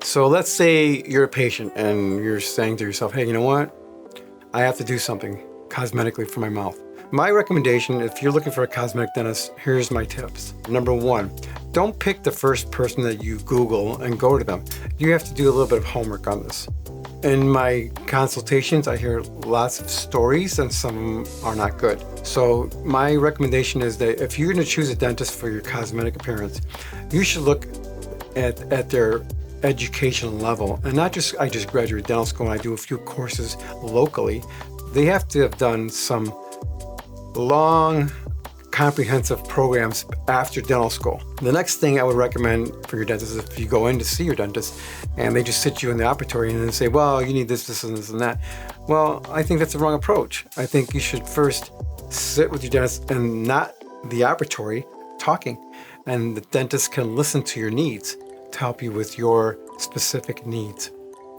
So let's say you're a patient and you're saying to yourself, hey, you know what? I have to do something cosmetically for my mouth. My recommendation, if you're looking for a cosmetic dentist, here's my tips. Number one, don't pick the first person that you Google and go to them. You have to do a little bit of homework on this. In my consultations, I hear lots of stories and some are not good. So my recommendation is that if you're going to choose a dentist for your cosmetic appearance, you should look at their educational level, and not just I just graduated dental school and I do a few courses locally. They have to have done some long comprehensive programs after dental school. The next thing I would recommend for your dentist is if you go in to see your dentist and they just sit you in the operatory and then say, well, you need this and this and that. Well, I think that's the wrong approach. I think you should first sit with your dentist and not the operatory talking, and the dentist can listen to your needs to help you with your specific needs.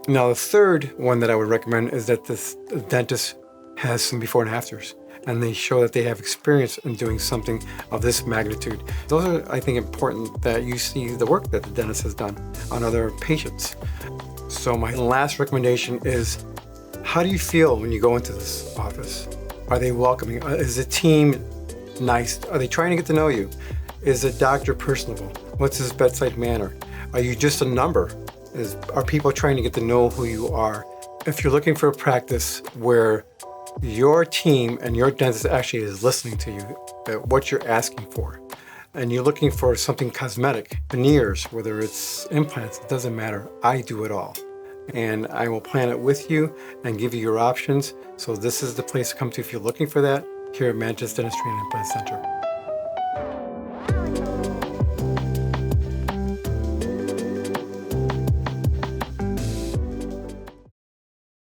Now, the third one that I would recommend is that this dentist has some before and afters, and they show that they have experience in doing something of this magnitude. Those are, I think, important that you see the work that the dentist has done on other patients. So my last recommendation is, how do you feel when you go into this office? Are they welcoming? Is the team nice? Are they trying to get to know you? Is the doctor personable? What's his bedside manner? Are you just a number? Are people trying to get to know who you are? If you're looking for a practice where your team and your dentist actually is listening to you, what you're asking for, and you're looking for something cosmetic, veneers, whether it's implants, it doesn't matter. I do it all. And I will plan it with you and give you your options. So this is the place to come to if you're looking for that here at Mantis Dentistry and Implant Center.